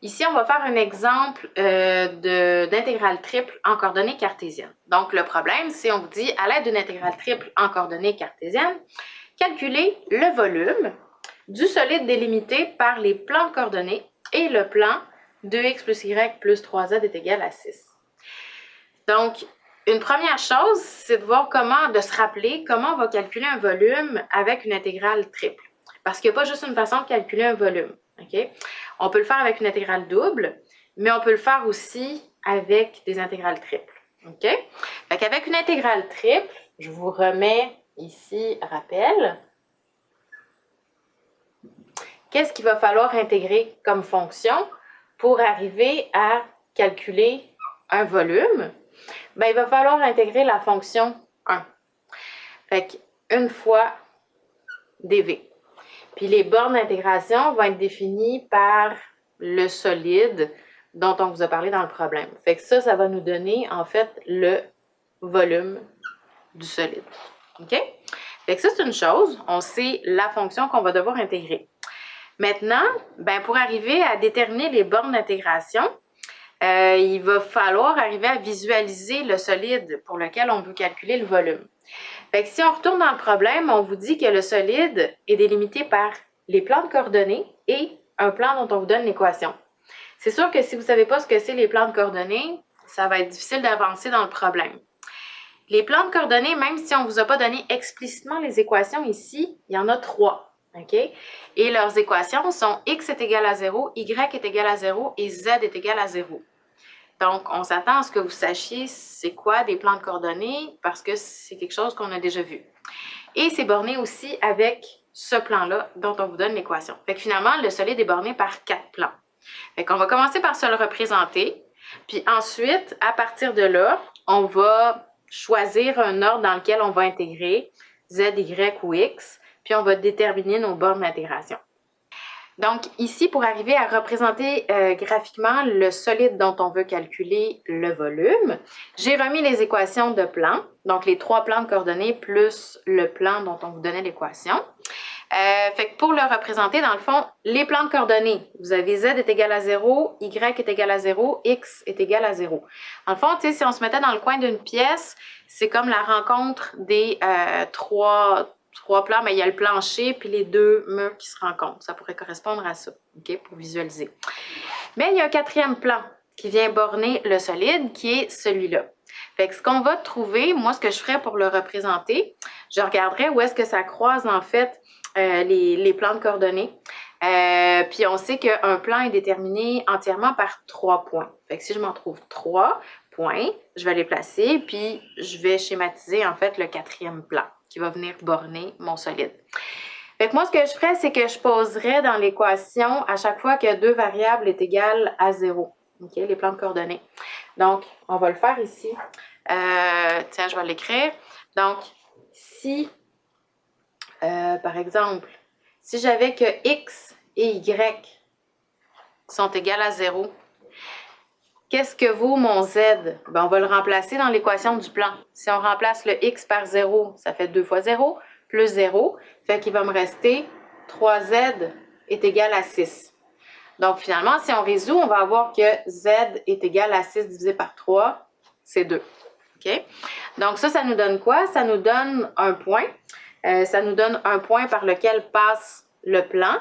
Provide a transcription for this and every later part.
Ici, on va faire un exemple d'intégrale triple en coordonnées cartésiennes. Donc, le problème, c'est on vous dit, à l'aide d'une intégrale triple en coordonnées cartésiennes, calculez le volume du solide délimité par les plans de coordonnées et le plan 2x plus y plus 3z est égal à 6. Donc, une première chose, c'est de se rappeler comment on va calculer un volume avec une intégrale triple. Parce qu'il n'y a pas juste une façon de calculer un volume. Okay? On peut le faire avec une intégrale double, mais on peut le faire aussi avec des intégrales triples. Okay? Fait qu'avec une intégrale triple, je vous remets ici rappel. Qu'est-ce qu'il va falloir intégrer comme fonction pour arriver à calculer un volume? Bien, il va falloir intégrer la fonction 1. Fait qu'une fois dv. Puis les bornes d'intégration vont être définies par le solide dont on vous a parlé dans le problème. Fait que ça va nous donner en fait le volume du solide. OK? Fait que ça, c'est une chose. On sait la fonction qu'on va devoir intégrer. Maintenant, ben, pour arriver à déterminer les bornes d'intégration, il va falloir arriver à visualiser le solide pour lequel on veut calculer le volume. Fait que si on retourne dans le problème, on vous dit que le solide est délimité par les plans de coordonnées et un plan dont on vous donne l'équation. C'est sûr que si vous ne savez pas ce que c'est les plans de coordonnées, ça va être difficile d'avancer dans le problème. Les plans de coordonnées, même si on ne vous a pas donné explicitement les équations ici, il y en a 3. Okay? Et leurs équations sont x est égal à 0, y est égal à 0 et z est égal à 0. Donc, on s'attend à ce que vous sachiez c'est quoi des plans de coordonnées parce que c'est quelque chose qu'on a déjà vu. Et c'est borné aussi avec ce plan-là dont on vous donne l'équation. Fait que finalement, le solide est borné par 4 plans. Fait qu'on va commencer par se le représenter. Puis ensuite, à partir de là, on va choisir un ordre dans lequel on va intégrer z, y ou x. Puis on va déterminer nos bornes d'intégration. Donc ici, pour arriver à représenter graphiquement le solide dont on veut calculer le volume, j'ai remis les équations de plan, donc les 3 plans de coordonnées plus le plan dont on vous donnait l'équation. Fait que pour le représenter, dans le fond, les plans de coordonnées, vous avez z est égal à 0, y est égal à 0, x est égal à 0. En le fond, tu sais, si on se mettait dans le coin d'une pièce, c'est comme la rencontre des trois plans, mais il y a le plancher puis les 2 murs qui se rencontrent. Ça pourrait correspondre à ça, OK, pour visualiser. Mais il y a un 4e plan qui vient borner le solide, qui est celui-là. Fait que ce qu'on va trouver, moi, ce que je ferais pour le représenter, je regarderais où est-ce que ça croise, en fait, les plans de coordonnées. Puis on sait qu'un plan est déterminé entièrement par 3 points. Fait que si je m'en trouve 3 points, je vais les placer, puis je vais schématiser, en fait, le 4e plan qui va venir borner mon solide. Fait que moi, ce que je ferais, c'est que je poserais dans l'équation à chaque fois que 2 variables est égale à 0. OK, les plans de coordonnées. Donc, on va le faire ici. Tiens, je vais l'écrire. Donc, si, par exemple, si j'avais que x et y sont égales à 0, qu'est-ce que vaut mon z? Ben, on va le remplacer dans l'équation du plan. Si on remplace le x par 0, ça fait 2 fois 0, plus 0. Fait qu'il va me rester 3z est égal à 6. Donc, finalement, si on résout, on va avoir que z est égal à 6 divisé par 3, c'est 2. OK? Donc, ça nous donne quoi? Ça nous donne un point. Ça nous donne un point par lequel passe le plan,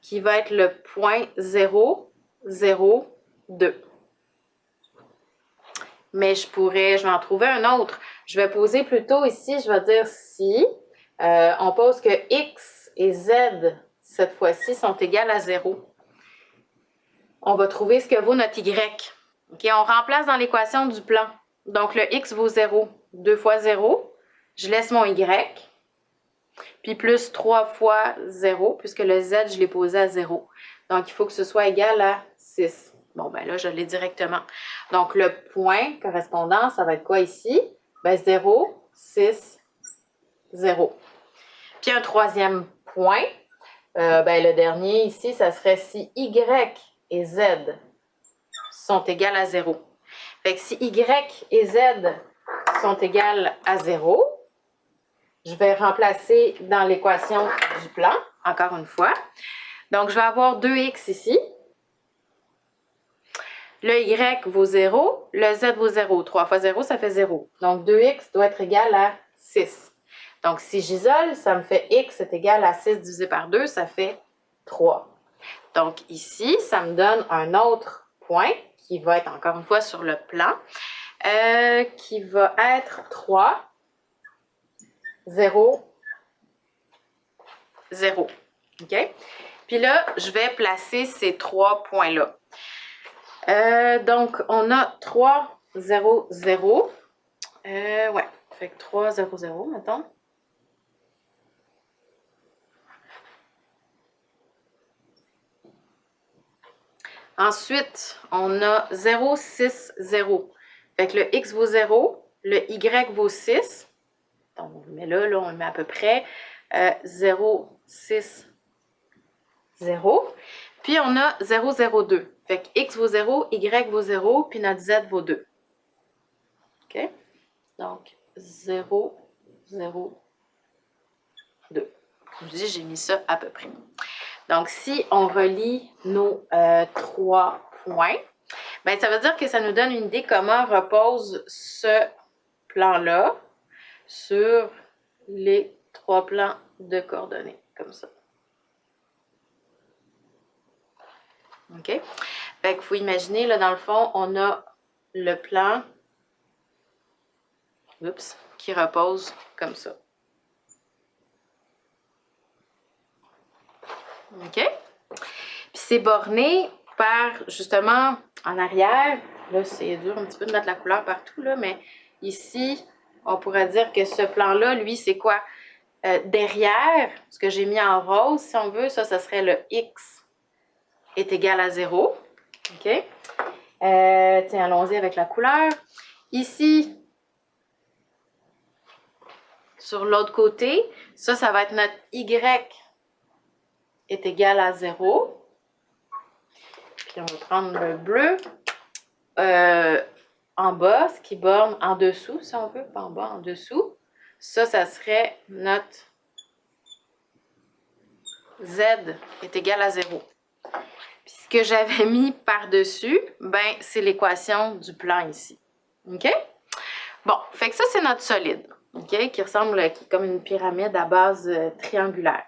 qui va être le point 0, 0, 2. Mais je vais en trouver un autre. Je vais poser plutôt ici, je vais dire si on pose que x et z, cette fois-ci, sont égales à 0. On va trouver ce que vaut notre y. Okay, on remplace dans l'équation du plan. Donc, le x vaut 0. 2 fois 0. Je laisse mon y. Puis plus 3 fois 0, puisque le z, je l'ai posé à 0. Donc, il faut que ce soit égal à 6. Bon, ben là, je l'ai directement. Donc, le point correspondant, ça va être quoi ici? Ben 0, 6, 0. Puis un 3e point, ben le dernier ici, ça serait si y et z sont égales à 0. Fait que si y et z sont égales à 0, je vais remplacer dans l'équation du plan, encore une fois. Donc, je vais avoir 2x ici. Le y vaut 0, le z vaut 0. 3 fois 0, ça fait 0. Donc 2x doit être égal à 6. Donc si j'isole, ça me fait x est égal à 6 divisé par 2, ça fait 3. Donc ici, ça me donne un autre point qui va être encore une fois sur le plan, qui va être 3, 0, 0. OK? Puis là, je vais placer ces 3 points-là. Donc, on a 3, 0, 0. Ouais, fait que 3, 0, 0, mettons. Ensuite, on a 0, 6, 0. Fait que le x vaut 0, le y vaut 6. Donc, on le met là, on le met à peu près 0, 6, 0. Puis, on a 0, 0, 2. Fait que x vaut 0, y vaut 0, puis notre z vaut 2. OK? Donc, 0, 0, 2. Comme je dis, j'ai mis ça à peu près. Donc, si on relie nos 3 points, bien, ça veut dire que ça nous donne une idée comment repose ce plan-là sur les 3 plans de coordonnées, comme ça. OK? Fait qu'il faut imaginer, là, dans le fond, on a le plan, qui repose comme ça. OK? Puis c'est borné par, justement, en arrière, là, c'est dur un petit peu de mettre la couleur partout, là, mais ici, on pourrait dire que ce plan-là, lui, c'est quoi? Derrière, ce que j'ai mis en rose, si on veut, ça serait le x est égal à 0. OK? Tiens, allons-y avec la couleur. Ici, sur l'autre côté, ça va être notre y est égal à 0. Puis on va prendre le bleu en bas, ce qui borne en dessous, si on veut, pas en bas, en dessous. Ça serait notre z est égal à 0. Puis ce que j'avais mis par-dessus, ben c'est l'équation du plan ici. OK? Bon, fait que ça, c'est notre solide, OK? Qui ressemble comme une pyramide à base triangulaire.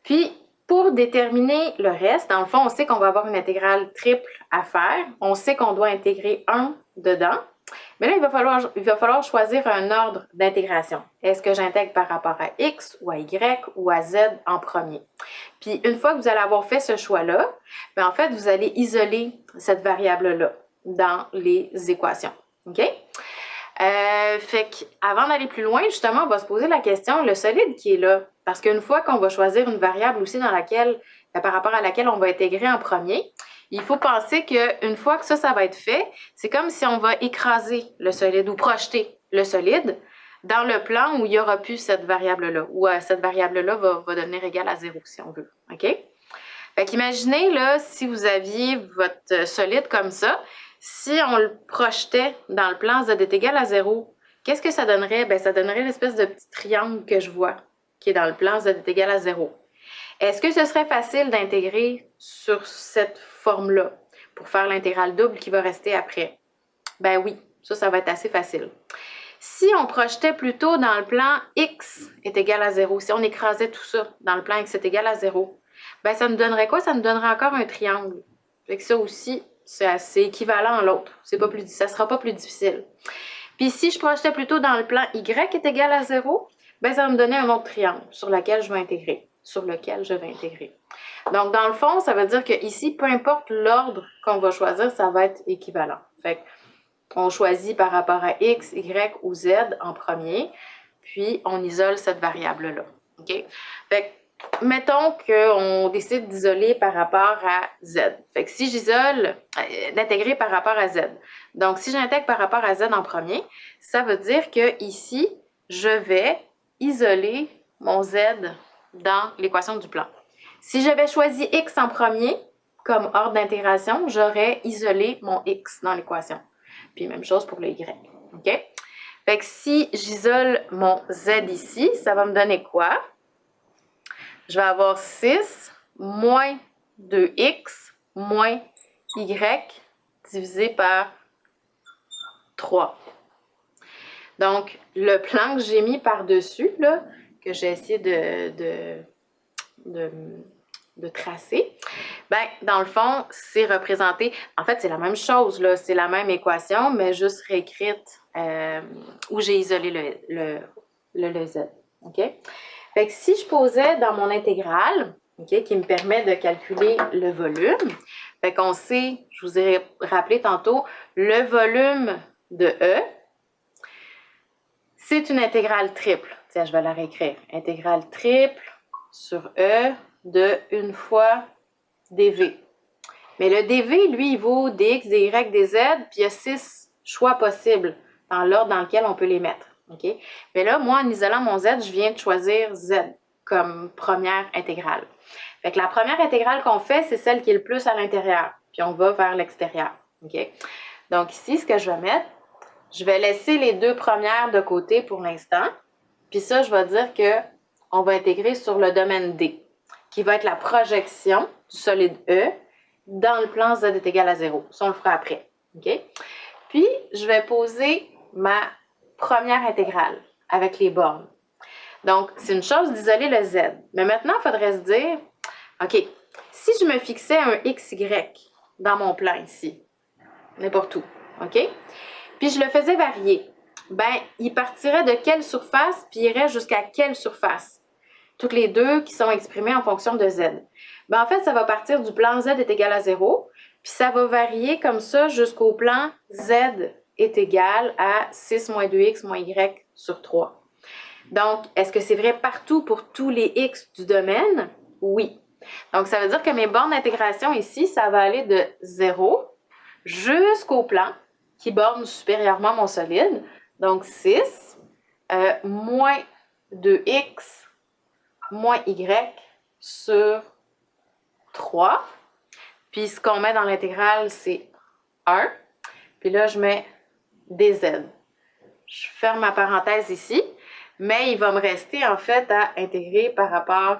Puis, pour déterminer le reste, dans le fond, on sait qu'on va avoir une intégrale triple à faire. On sait qu'on doit intégrer 1 dedans. Mais là, il va falloir choisir un ordre d'intégration. Est-ce que j'intègre par rapport à x ou à y ou à z en premier? Puis, une fois que vous allez avoir fait ce choix-là, bien, en fait, vous allez isoler cette variable-là dans les équations. OK? Fait qu'avant d'aller plus loin, justement, on va se poser la question, le solide qui est là. Parce qu'une fois qu'on va choisir une variable aussi dans laquelle, par rapport à laquelle on va intégrer en premier, il faut penser qu'une fois que ça va être fait, c'est comme si on va écraser le solide ou projeter le solide dans le plan où il n'y aura plus cette variable-là, où cette variable-là va devenir égale à 0, si on veut. OK? Fait qu'imaginez, là, si vous aviez votre solide comme ça, si on le projetait dans le plan z est égal à 0, qu'est-ce que ça donnerait? Bien, ça donnerait l'espèce de petit triangle que je vois, qui est dans le plan z est égal à 0. Est-ce que ce serait facile d'intégrer sur cette forme-là pour faire l'intégrale double qui va rester après? Ben oui, ça va être assez facile. Si on projetait plutôt dans le plan x est égal à 0, si on écrasait tout ça dans le plan x est égal à 0, ben ça nous donnerait quoi? Ça nous donnerait encore un triangle. Fait que ça aussi, c'est assez équivalent à l'autre. Ça ne sera pas plus difficile. Puis si je projetais plutôt dans le plan y est égal à 0, ben ça va me donner un autre triangle sur lequel je vais intégrer. Donc, dans le fond, ça veut dire que ici, peu importe l'ordre qu'on va choisir, ça va être équivalent. Fait qu'on choisit par rapport à x, y ou z en premier, puis on isole cette variable-là. OK? Fait que, mettons qu'on décide d'isoler par rapport à z. Fait que si j'isole, d'intégrer par rapport à z. Donc, si j'intègre par rapport à z en premier, ça veut dire que ici, je vais isoler mon z dans l'équation du plan. Si j'avais choisi x en premier comme ordre d'intégration, j'aurais isolé mon x dans l'équation. Puis même chose pour le y. OK? Fait que si j'isole mon z ici, ça va me donner quoi? Je vais avoir 6 moins 2x moins y divisé par 3. Donc, le plan que j'ai mis par-dessus, là, que j'ai essayé de tracer, ben, dans le fond, c'est représenté, en fait, c'est la même chose, là, c'est la même équation, mais juste réécrite où j'ai isolé le Z, OK? Fait que si je posais dans mon intégrale, OK, qui me permet de calculer le volume, fait qu'on sait, je vous ai rappelé tantôt, le volume de E, c'est une intégrale triple. Tiens, je vais la réécrire. Intégrale triple sur E de 1 fois dV. Mais le dV, lui, il vaut dx, dy, dz, puis il y a 6 choix possibles dans l'ordre dans lequel on peut les mettre. OK? Mais là, moi, en isolant mon z, je viens de choisir z comme première intégrale. Fait que la première intégrale qu'on fait, c'est celle qui est le plus à l'intérieur. Puis on va vers l'extérieur. OK? Donc ici, ce que je vais mettre, je vais laisser les deux premières de côté pour l'instant. Puis ça, je vais dire qu'on va intégrer sur le domaine D, qui va être la projection du solide E dans le plan Z est égal à 0. Ça, on le fera après. OK? Puis, je vais poser ma première intégrale avec les bornes. Donc, c'est une chose d'isoler le Z. Mais maintenant, il faudrait se dire, OK, si je me fixais un XY dans mon plan ici, n'importe où, OK? Puis, je le faisais varier. Ben, il partirait de quelle surface, puis irait jusqu'à quelle surface? Toutes les deux qui sont exprimées en fonction de Z. Ben, en fait, ça va partir du plan Z est égal à 0, puis ça va varier comme ça jusqu'au plan Z est égal à 6 moins 2x moins y sur 3. Donc, est-ce que c'est vrai partout pour tous les x du domaine? Oui. Donc, ça veut dire que mes bornes d'intégration ici, ça va aller de 0 jusqu'au plan qui borne supérieurement mon solide. Donc, 6 moins 2x moins y sur 3. Puis, ce qu'on met dans l'intégrale, c'est 1. Puis là, je mets dz. Je ferme ma parenthèse ici, mais il va me rester, en fait, à intégrer par rapport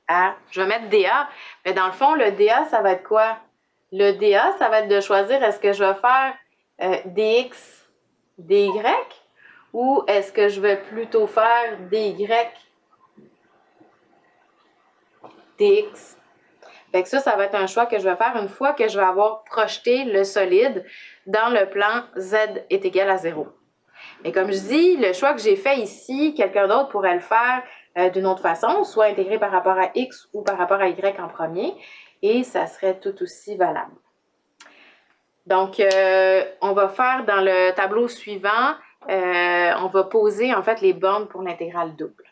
à... Je vais mettre dA, mais dans le fond, le dA, ça va être quoi? Le dA, ça va être de choisir est-ce que je vais faire dx, dy, ou est-ce que je vais plutôt faire dy, dx. Fait que ça va être un choix que je vais faire une fois que je vais avoir projeté le solide dans le plan Z est égal à 0. Mais comme je dis, le choix que j'ai fait ici, quelqu'un d'autre pourrait le faire d'une autre façon, soit intégré par rapport à X ou par rapport à Y en premier, et ça serait tout aussi valable. Donc, on va faire dans le tableau suivant, on va poser en fait les bornes pour l'intégrale double.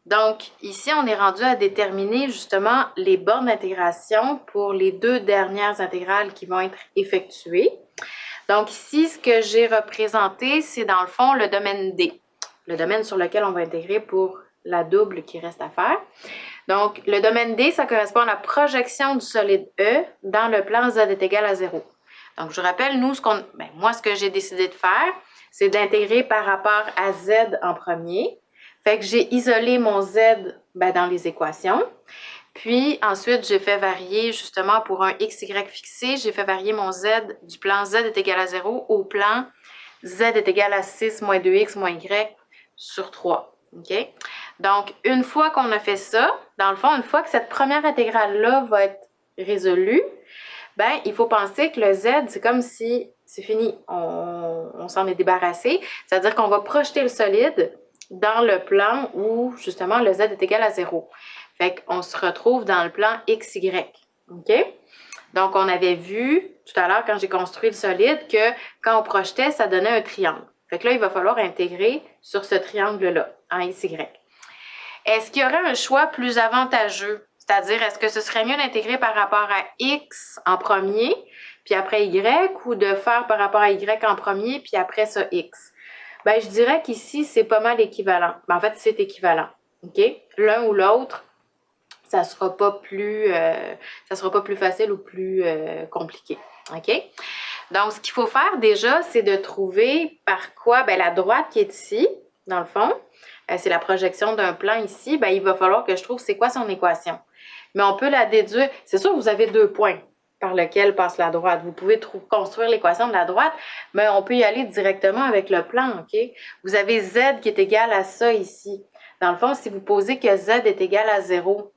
Donc, ici, on est rendu à déterminer justement les bornes d'intégration pour les deux dernières intégrales qui vont être effectuées. Donc, ici, ce que j'ai représenté, c'est dans le fond le domaine D, le domaine sur lequel on va intégrer pour la double qui reste à faire. Donc, le domaine D, ça correspond à la projection du solide E dans le plan Z est égal à 0. Donc, je rappelle, nous, moi, ce que j'ai décidé de faire, c'est d'intégrer par rapport à Z en premier. Fait que j'ai isolé mon Z dans les équations. Puis ensuite, j'ai fait varier justement pour un XY fixé, j'ai fait varier mon Z du plan Z est égal à 0 au plan Z est égal à 6 moins 2x moins y sur 3. OK? Donc, une fois qu'on a fait ça, dans le fond, une fois que cette première intégrale-là va être résolue, il faut penser que le Z, c'est comme si c'est fini, on s'en est débarrassé. C'est-à-dire qu'on va projeter le solide dans le plan où, justement, le Z est égal à 0. Fait qu'on se retrouve dans le plan XY. OK? Donc, on avait vu tout à l'heure, quand j'ai construit le solide, que quand on projetait, ça donnait un triangle. Fait que là, il va falloir intégrer sur ce triangle-là, en XY. Est-ce qu'il y aurait un choix plus avantageux? C'est-à-dire, est-ce que ce serait mieux d'intégrer par rapport à X en premier, puis après Y, ou de faire par rapport à Y en premier, puis après ça, X? Je dirais qu'ici, c'est pas mal équivalent. En fait, c'est équivalent. OK? L'un ou l'autre, ça sera pas plus facile ou plus compliqué. OK? Donc, ce qu'il faut faire déjà, c'est de trouver par quoi, la droite qui est ici, dans le fond, c'est la projection d'un plan ici, il va falloir que je trouve c'est quoi son équation. Mais on peut la déduire. C'est sûr que vous avez 2 points. par lequel passe la droite. Vous pouvez construire l'équation de la droite, mais on peut y aller directement avec le plan, OK? Vous avez z qui est égal à ça ici. Dans le fond, si vous posez que z est égal à 0,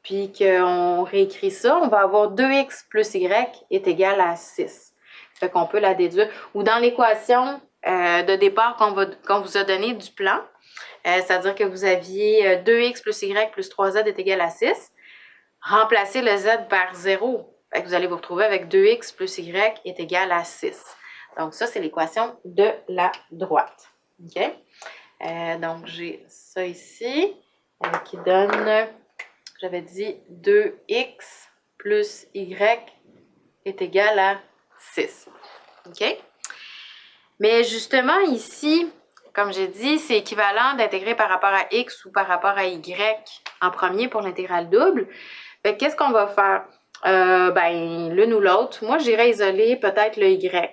puis qu'on réécrit ça, on va avoir 2x plus y est égal à 6. Fait qu'on peut la déduire. Ou dans l'équation de départ qu'on vous a donné du plan, c'est-à-dire que vous aviez 2x plus y plus 3z est égal à 6, remplacez le z par 0. Fait que vous allez vous retrouver avec 2x plus y est égal à 6. Donc ça, c'est l'équation de la droite. OK? Donc j'ai ça ici qui donne... J'avais dit 2x plus y est égal à 6. OK? Mais justement, ici, comme j'ai dit, c'est équivalent d'intégrer par rapport à x ou par rapport à y en premier pour l'intégrale double. Fait qu'est-ce qu'on va faire? L'une ou l'autre. Moi, j'irais isoler peut-être le y.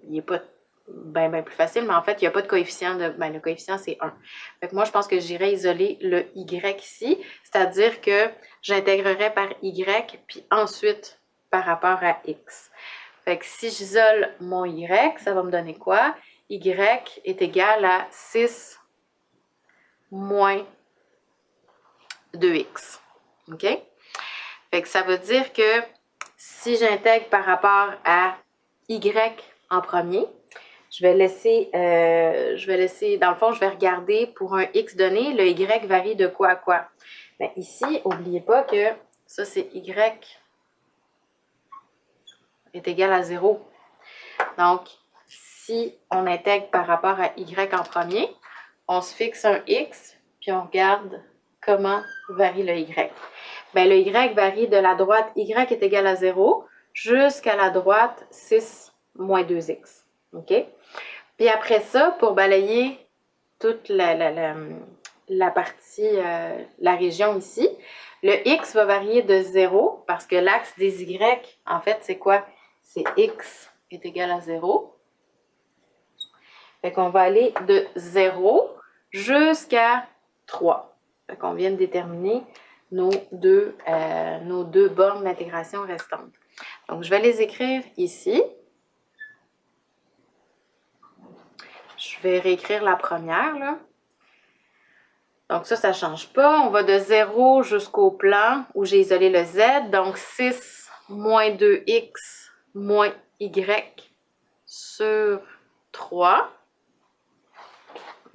Il n'est pas bien plus facile, mais en fait, il n'y a pas de coefficient. Le coefficient, c'est 1. Fait que moi, je pense que j'irais isoler le y ici, c'est-à-dire que j'intégrerai par y, puis ensuite par rapport à x. Fait que si j'isole mon y, ça va me donner quoi? Y est égal à 6 moins 2x. OK? Fait que ça veut dire que si j'intègre par rapport à y en premier, je vais laisser, dans le fond, je vais regarder pour un x donné, le y varie de quoi à quoi? Bien, ici, n'oubliez pas que ça, c'est y est égal à 0. Donc, si on intègre par rapport à y en premier, on se fixe un x, puis on regarde comment varie le y. Bien, le y varie de la droite y est égal à 0 jusqu'à la droite 6 moins 2x. OK? Puis après ça, pour balayer toute la partie, la région ici, le x va varier de 0 parce que l'axe des y, en fait, c'est quoi? C'est x est égal à 0. Fait qu'on va aller de 0 jusqu'à 3. Fait qu'on vient de déterminer nos deux bornes d'intégration restantes. Donc, je vais les écrire ici. Je vais réécrire la première, là. Donc ça ne change pas. On va de 0 jusqu'au plan où j'ai isolé le z. Donc 6 moins 2x moins y sur 3.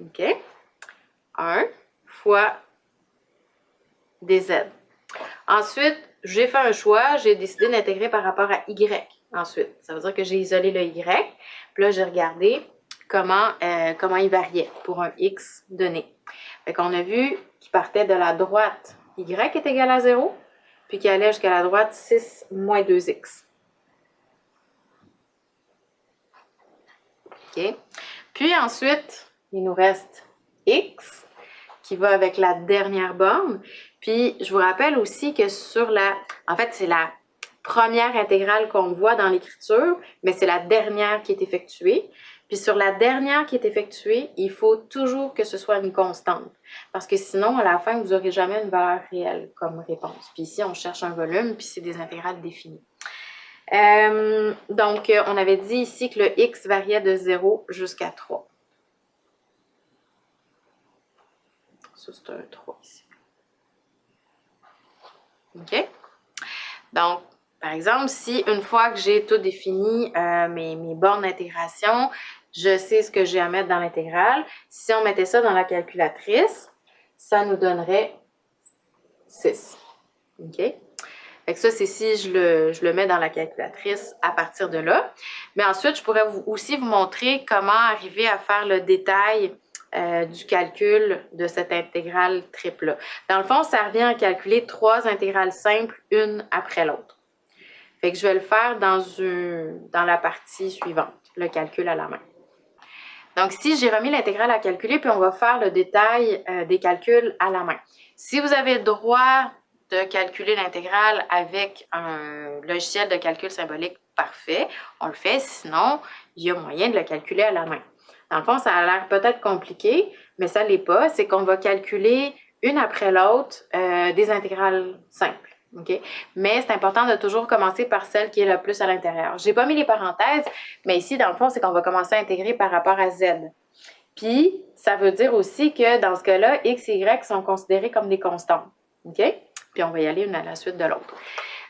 OK? 1 fois dz. Ensuite, j'ai fait un choix. J'ai décidé d'intégrer par rapport à y. Ensuite, ça veut dire que j'ai isolé le y. Puis là, j'ai regardé comment il variait pour un x donné. Fait qu'on a vu qu'il partait de la droite y est égal à 0, puis qu'il allait jusqu'à la droite 6 moins 2x. OK? Puis ensuite, il nous reste x, qui va avec la dernière borne. Puis, je vous rappelle aussi que sur en fait, c'est la première intégrale qu'on voit dans l'écriture, mais c'est la dernière qui est effectuée. Puis sur la dernière qui est effectuée, il faut toujours que ce soit une constante. Parce que sinon, à la fin, vous n'aurez jamais une valeur réelle comme réponse. Puis ici, on cherche un volume, puis c'est des intégrales définies. Donc, on avait dit ici que le x variait de 0 jusqu'à 3. Ça, c'est un 3 ici. OK? Donc, par exemple, si une fois que j'ai tout défini mes bornes d'intégration, je sais ce que j'ai à mettre dans l'intégrale. Si on mettait ça dans la calculatrice, ça nous donnerait 6. OK? Fait que ça, c'est si je le mets dans la calculatrice à partir de là. Mais ensuite, je pourrais aussi vous montrer comment arriver à faire le détail du calcul de cette intégrale triple-là. Dans le fond, ça revient à calculer 3 intégrales simples, une après l'autre. Fait que je vais le faire dans la partie suivante, le calcul à la main. Donc, ici, j'ai remis l'intégrale à calculer, puis on va faire le détail des calculs à la main. Si vous avez le droit de calculer l'intégrale avec un logiciel de calcul symbolique, parfait, on le fait. Sinon, il y a moyen de le calculer à la main. Dans le fond, ça a l'air peut-être compliqué, mais ça ne l'est pas. C'est qu'on va calculer une après l'autre des intégrales simples. OK? Mais c'est important de toujours commencer par celle qui est le plus à l'intérieur. J'ai pas mis les parenthèses, mais ici, dans le fond, c'est qu'on va commencer à intégrer par rapport à Z. Puis, ça veut dire aussi que dans ce cas-là, X et Y sont considérés comme des constantes. OK? Puis, on va y aller une à la suite de l'autre.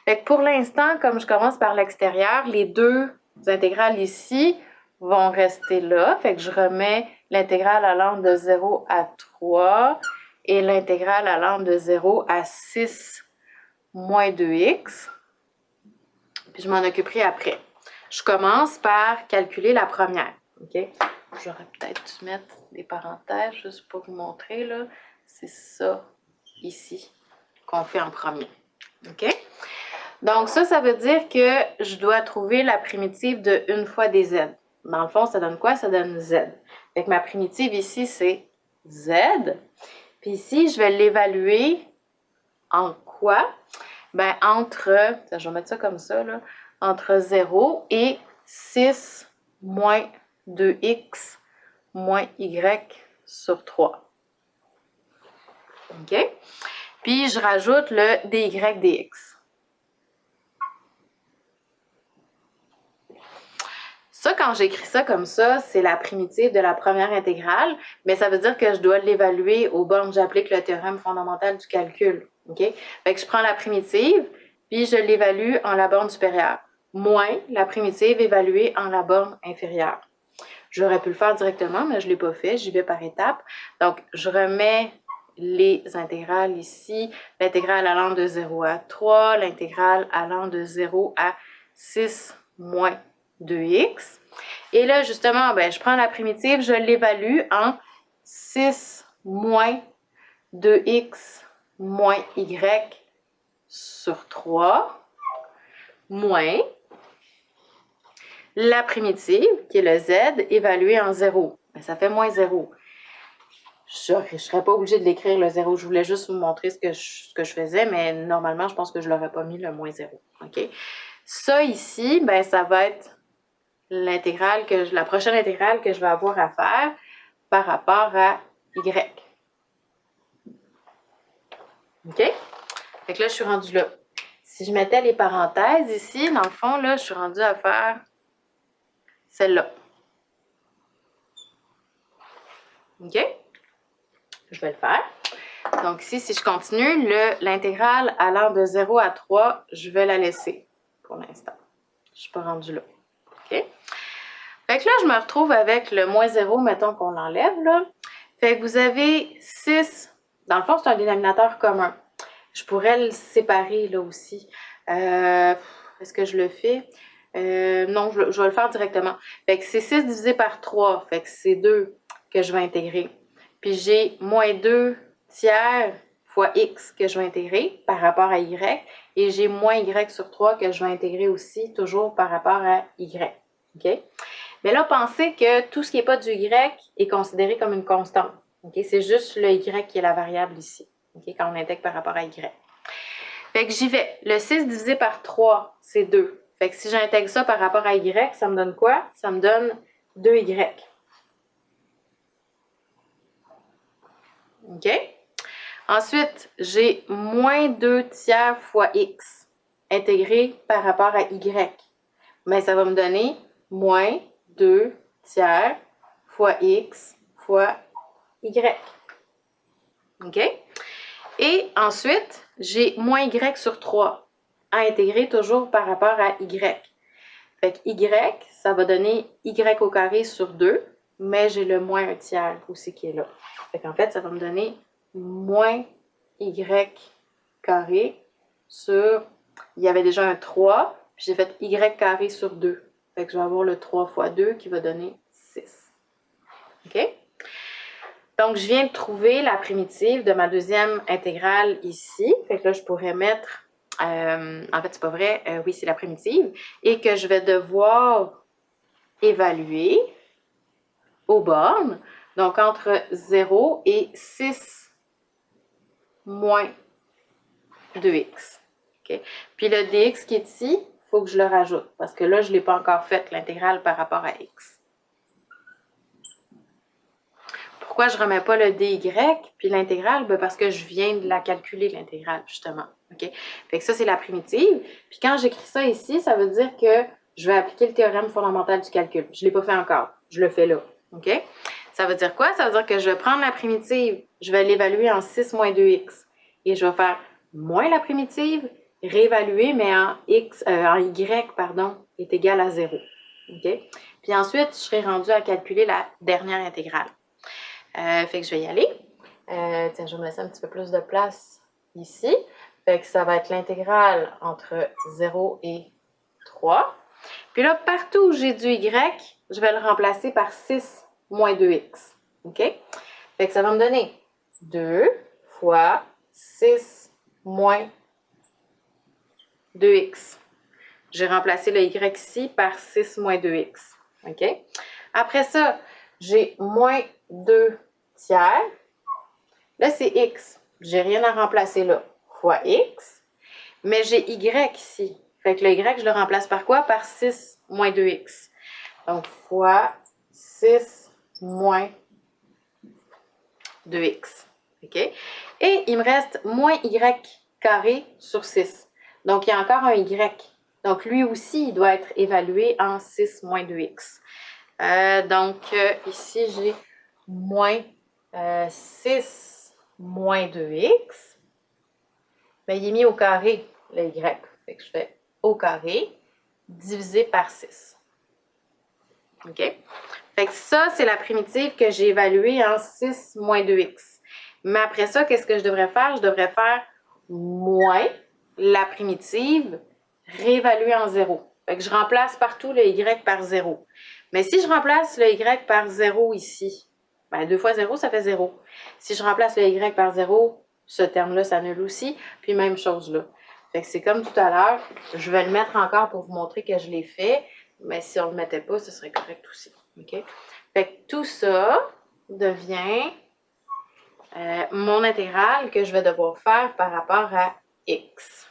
Fait que pour l'instant, comme je commence par l'extérieur, les deux intégrales ici vont rester là. Fait que je remets l'intégrale allant de 0 à 3 et l'intégrale allant de 0 à 6 moins 2x. Puis je m'en occuperai après. Je commence par calculer la première. OK? J'aurais peut-être dû mettre des parenthèses juste pour vous montrer, là. C'est ça, ici, qu'on fait en premier. OK? Donc ça veut dire que je dois trouver la primitive de 1 fois des z. Dans le fond, ça donne quoi? Ça donne z. Fait que ma primitive ici, c'est z. Puis ici, je vais l'évaluer en quoi? Ben, entre, je vais mettre ça comme ça, là, entre 0 et 6 moins 2x moins y sur 3. OK? Puis, je rajoute le dy dx. Ça, quand j'écris ça comme ça, c'est la primitive de la première intégrale, mais ça veut dire que je dois l'évaluer aux bornes. J'applique le théorème fondamental du calcul. OK? Fait que je prends la primitive, puis je l'évalue en la borne supérieure, moins la primitive évaluée en la borne inférieure. J'aurais pu le faire directement, mais je ne l'ai pas fait. J'y vais par étapes. Donc, je remets les intégrales ici. L'intégrale allant de 0 à 3, l'intégrale allant de 0 à 6 moins 2x. Et là, justement, ben, je prends la primitive, je l'évalue en 6 moins 2x moins y sur 3 moins la primitive, qui est le z, évaluée en 0. Ben, ça fait moins 0. Je ne serais pas obligée de l'écrire le 0. Je voulais juste vous montrer ce que je faisais, mais normalement, je pense que je ne l'aurais pas mis le moins 0. OK? Ça ici, ben, ça va être l'intégrale la prochaine intégrale que je vais avoir à faire par rapport à y. OK? Fait que là, je suis rendue là. Si je mettais les parenthèses ici, dans le fond, là, je suis rendue à faire celle-là. OK? Je vais le faire. Donc ici, si je continue, l'intégrale allant de 0 à 3, je vais la laisser pour l'instant. Je ne suis pas rendue là. OK? Fait que là, je me retrouve avec le moins 0, mettons qu'on l'enlève, là. Fait que vous avez 6. Dans le fond, c'est un dénominateur commun. Je pourrais le séparer, là aussi. Est-ce que je le fais? Non, je vais le faire directement. Fait que c'est 6 divisé par 3. Fait que c'est 2 que je vais intégrer. Puis j'ai moins 2 tiers fois x que je vais intégrer par rapport à y. Et j'ai moins y sur 3 que je vais intégrer aussi, toujours par rapport à y. OK? Mais là, pensez que tout ce qui n'est pas du y est considéré comme une constante. OK? C'est juste le y qui est la variable ici. OK? Quand on intègre par rapport à y. Fait que j'y vais. Le 6 divisé par 3, c'est 2. Fait que si j'intègre ça par rapport à y, ça me donne quoi? Ça me donne 2y. OK? Ensuite, j'ai moins 2 tiers fois x intégré par rapport à y. Mais ça va me donner moins 2 tiers fois x fois y. OK? Et ensuite, j'ai moins y sur 3 à intégrer toujours par rapport à y. Fait que y, ça va donner y au carré sur 2, mais j'ai le moins 1 tiers aussi qui est là. Fait qu'en fait, ça va me donner moins y carré sur... Il y avait déjà un 3, puis j'ai fait y carré sur 2. Fait que je vais avoir le 3 fois 2 qui va donner 6. OK? Donc, je viens de trouver la primitive de ma deuxième intégrale ici. Fait que là, je pourrais mettre... en fait, c'est pas vrai. Oui, c'est la primitive. Et que je vais devoir évaluer aux bornes. Donc, entre 0 et 6 moins 2x. Okay? Puis le dx qui est ici, il faut que je le rajoute. Parce que là, je ne l'ai pas encore fait, l'intégrale par rapport à x. Pourquoi je ne remets pas le dy puis l'intégrale? Ben parce que je viens de la calculer, l'intégrale, justement. OK? OK? Fait que ça, c'est la primitive. Puis quand j'écris ça ici, ça veut dire que je vais appliquer le théorème fondamental du calcul. Je ne l'ai pas fait encore. Je le fais là. OK? Ça veut dire quoi? Ça veut dire que je vais prendre la primitive, je vais l'évaluer en 6 moins 2x. Et je vais faire moins la primitive, réévaluer, mais en y, pardon, est égal à 0. OK? Puis ensuite, je serai rendue à calculer la dernière intégrale. Fait que je vais y aller. Tiens, je vais me laisser un petit peu plus de place ici. Fait que ça va être l'intégrale entre 0 et 3. Puis là, partout où j'ai du y, je vais le remplacer par 6 moins 2x. OK? Fait que ça va me donner 2 fois 6 moins 2x. J'ai remplacé le y ici par 6 moins 2x. OK? Après ça, j'ai moins 2 tiers. Là, c'est x. J'ai rien à remplacer là. Fois x. Mais j'ai y ici. Fait que le y, je le remplace par quoi? Par 6 moins 2x. Donc, fois 6 moins 2x. OK? Et il me reste moins y carré sur 6. Donc, il y a encore un y. Donc, lui aussi, il doit être évalué en 6 moins 2x. Ici, j'ai moins 6 moins 2x. Mais il est mis au carré, le y. Fait que je fais au carré divisé par 6. OK? Fait que ça, c'est la primitive que j'ai évaluée en 6 moins 2x. Mais après ça, qu'est-ce que je devrais faire? Je devrais faire moins la primitive réévaluée en 0. Fait que je remplace partout le y par 0. Mais si je remplace le y par 0 ici, ben 2 fois 0, ça fait 0. Si je remplace le y par 0, ce terme-là s'annule aussi. Puis même chose là. Fait que c'est comme tout à l'heure. Je vais le mettre encore pour vous montrer que je l'ai fait. Mais si on ne le mettait pas, ce serait correct aussi. OK? Fait que tout ça devient mon intégrale que je vais devoir faire par rapport à x.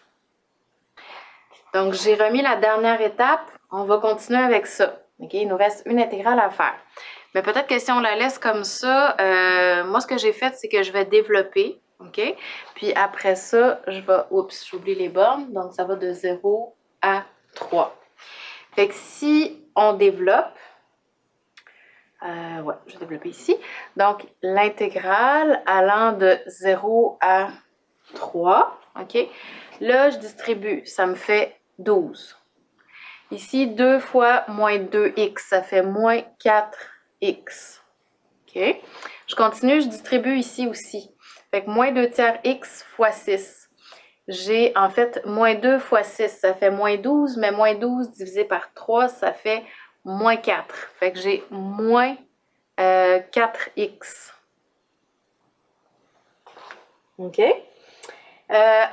Donc, j'ai remis la dernière étape. On va continuer avec ça. OK? Il nous reste une intégrale à faire. Mais peut-être que si on la laisse comme ça, moi, ce que j'ai fait, c'est que je vais développer. OK? Puis après ça, je vais... Oups, j'oublie les bornes. Donc, ça va de 0 à 3. Fait que si on développe... ouais, je vais développer ici. Donc, l'intégrale allant de 0 à 3. OK? Là, je distribue. Ça me fait 12. Ici, 2 fois moins 2x, ça fait moins 4x. OK? Je continue, je distribue ici aussi. Fait que moins 2 tiers x fois 6. J'ai en fait moins 2 fois 6, ça fait moins 12, mais moins 12 divisé par 3, ça fait moins 4. Fait que j'ai moins 4x. OK?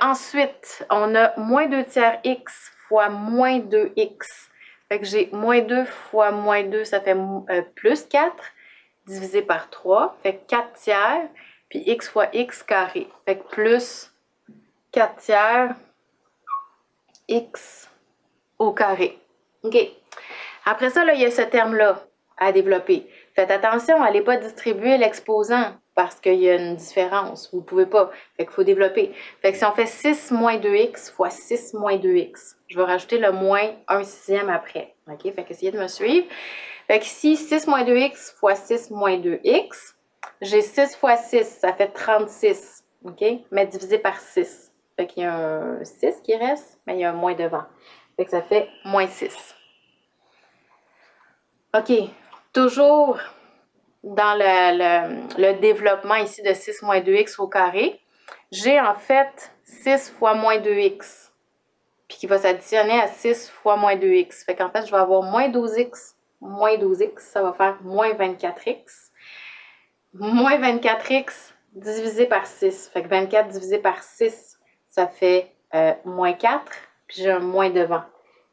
Ensuite, on a moins 2 tiers x fois moins 2x. Fait que j'ai moins 2 fois moins 2, ça fait plus 4, divisé par 3. Fait que 4 tiers, puis x fois x carré. Fait que plus 4 tiers x au carré. OK. Après ça, là, il y a ce terme-là à développer. Faites attention, n'allez pas distribuer l'exposant parce qu'il y a une différence. Vous ne pouvez pas. Fait qu'il faut développer. Fait que si on fait 6 moins 2x fois 6 moins 2x, je vais rajouter le moins 1 sixième après. OK? Fait que essayez de me suivre. Fait que ici, 6 moins 2x fois 6 moins 2x, j'ai 6 fois 6, ça fait 36. OK? Mais divisé par 6. Fait qu'il y a un 6 qui reste, mais il y a un moins devant. Fait que ça fait moins 6. OK. Toujours dans le développement ici de 6 moins 2x au carré, j'ai en fait 6 fois moins 2x, puis qui va s'additionner à 6 fois moins 2x. Fait qu'en fait, je vais avoir moins 12x, ça va faire moins 24x. Moins 24x divisé par 6. Fait que 24 divisé par 6, ça fait moins 4, puis j'ai un moins devant.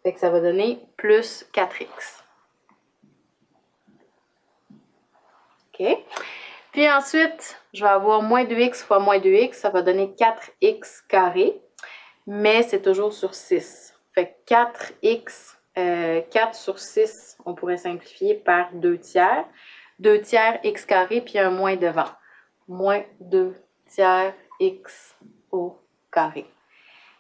Fait que ça va donner plus 4x. OK? Puis ensuite, je vais avoir moins 2x fois moins 2x, ça va donner 4x carré, mais c'est toujours sur 6. Fait que 4x, 4 sur 6, on pourrait simplifier par 2 tiers. 2 tiers x carré, puis un moins devant. Moins 2 tiers x au carré.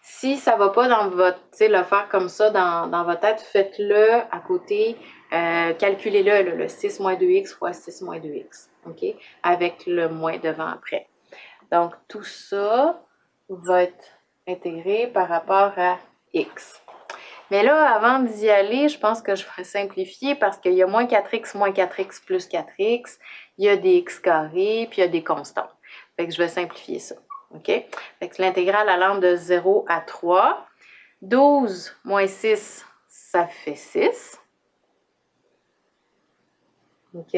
Si ça ne va pas dans votre, tu sais, le faire comme ça dans votre tête, faites-le à côté, calculez-le, le 6 moins 2x fois 6 moins 2x, OK? Avec le moins devant après. Donc, tout ça va être intégré par rapport à x. Mais là, avant d'y aller, je pense que je vais simplifier parce qu'il y a moins 4x plus 4x, il y a des x carrés, puis il y a des constants. Fait que je vais simplifier ça. OK? Fait que l'intégrale allant de 0 à 3. 12 moins 6, ça fait 6. OK?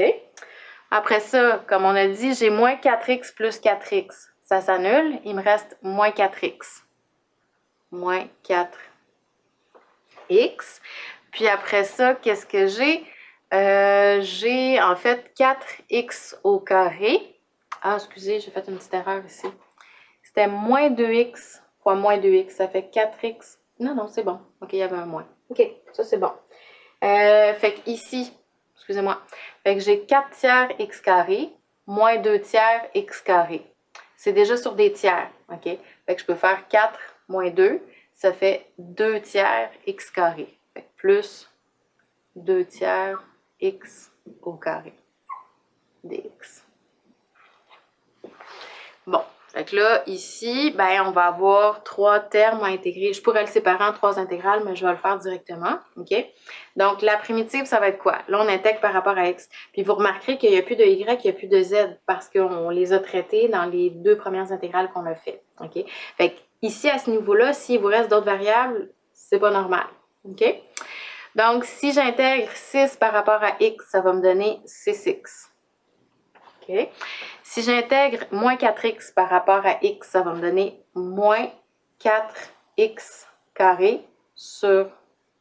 Après ça, comme on a dit, j'ai moins 4x plus 4x. Ça s'annule. Il me reste moins 4x. Moins 4x. Puis après ça, qu'est-ce que j'ai? J'ai en fait 4x au carré. Ah, excusez, j'ai fait une petite erreur ici. C'était moins 2x fois moins 2x. Ça fait 4x. Non, c'est bon. OK, il y avait un moins. OK, ça c'est bon. Fait que ici, excusez-moi. Fait que j'ai 4 tiers x carré moins 2 tiers x carré. C'est déjà sur des tiers. OK? Fait que je peux faire 4 moins 2. Ça fait 2 tiers x carré. Fait que plus 2 tiers x au carré dx. Bon, fait que là, ici, ben, on va avoir 3 termes à intégrer. Je pourrais le séparer en 3 intégrales, mais je vais le faire directement, OK? Donc, la primitive, ça va être quoi? Là, on intègre par rapport à x. Puis, vous remarquerez qu'il n'y a plus de y, il n'y a plus de z, parce qu'on les a traités dans les 2 premières intégrales qu'on a fait, OK? Fait que ici, à ce niveau-là, s'il vous reste d'autres variables, c'est pas normal, OK? Donc, si j'intègre 6 par rapport à x, ça va me donner 6x. OK? Si j'intègre moins 4x par rapport à x, ça va me donner moins 4x carré sur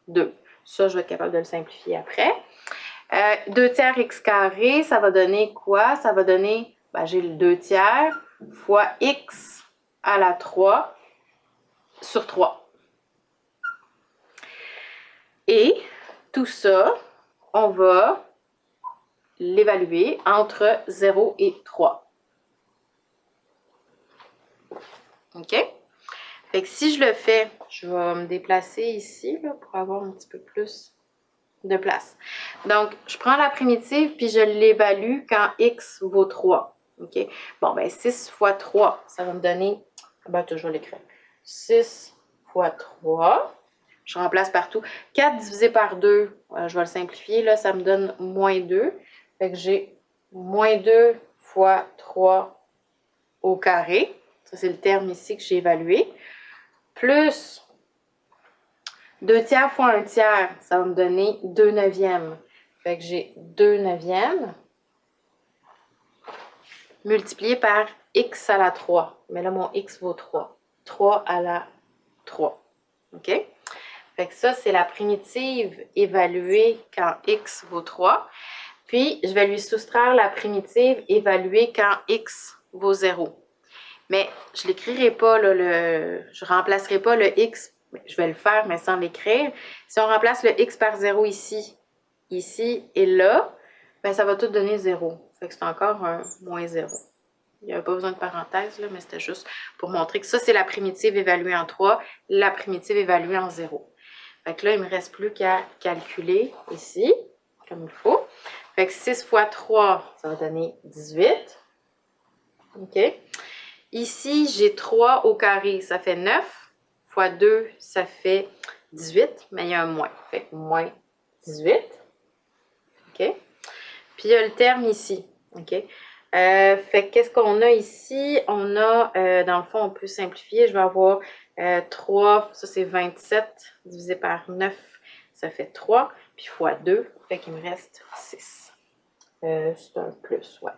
2. Ça, je vais être capable de le simplifier après. 2 tiers x carré, ça va donner quoi? Ça va donner, ben, j'ai le 2 tiers fois x à la 3 sur 3. Et tout ça, on va l'évaluer entre 0 et 3. OK? Fait que si je le fais, je vais me déplacer ici là, pour avoir un petit peu plus de place. Donc, je prends la primitive puis je l'évalue quand x vaut 3. OK? Bon, ben 6 fois 3, ça va me donner, ben je vais l'écrire. 6 fois 3. Je remplace partout. 4 divisé par 2, je vais le simplifier, là, ça me donne moins 2. Fait que j'ai moins 2 fois 3 au carré. Ça, c'est le terme ici que j'ai évalué. Plus 2 tiers fois 1 tiers, ça va me donner 2 neuvièmes. Fait que j'ai 2 neuvièmes multiplié par x à la 3. Mais là, mon x vaut 3. 3 à la 3. OK? Fait que ça, c'est la primitive évaluée quand x vaut 3. Puis, je vais lui soustraire la primitive évaluée quand x vaut 0. Mais je ne l'écrirai pas, là, je ne remplacerai pas le x. Je vais le faire, mais sans l'écrire. Si on remplace le x par 0 ici, ici et là, ben, ça va tout donner 0. Fait que c'est encore un moins 0. Il n'y avait pas besoin de parenthèse, là, mais c'était juste pour montrer que ça, c'est la primitive évaluée en 3, la primitive évaluée en 0. Fait que là, il ne me reste plus qu'à calculer ici, comme il faut. Fait que 6 fois 3, ça va donner 18. OK? Ici, j'ai 3 au carré, ça fait 9. Fois 2, ça fait 18, mais il y a un moins. Fait que moins 18. OK? Puis il y a le terme ici. OK? Fait que qu'est-ce qu'on a ici? On a, dans le fond, on peut simplifier. Je vais avoir 3, ça c'est 27, divisé par 9, ça fait 3. Puis fois 2, fait qu'il me reste 6. C'est un plus, ouais.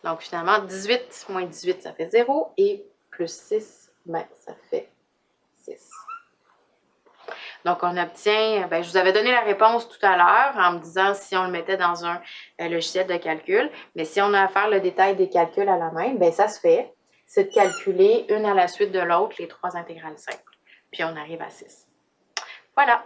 Donc finalement, 18 moins 18, ça fait 0. Et plus 6, ben, ça fait 6. Donc, on obtient, ben, je vous avais donné la réponse tout à l'heure en me disant si on le mettait dans un logiciel de calcul. Mais si on a à faire le détail des calculs à la main, ben, ça se fait. C'est de calculer une à la suite de l'autre les 3 intégrales simples. Puis on arrive à 6. Voilà.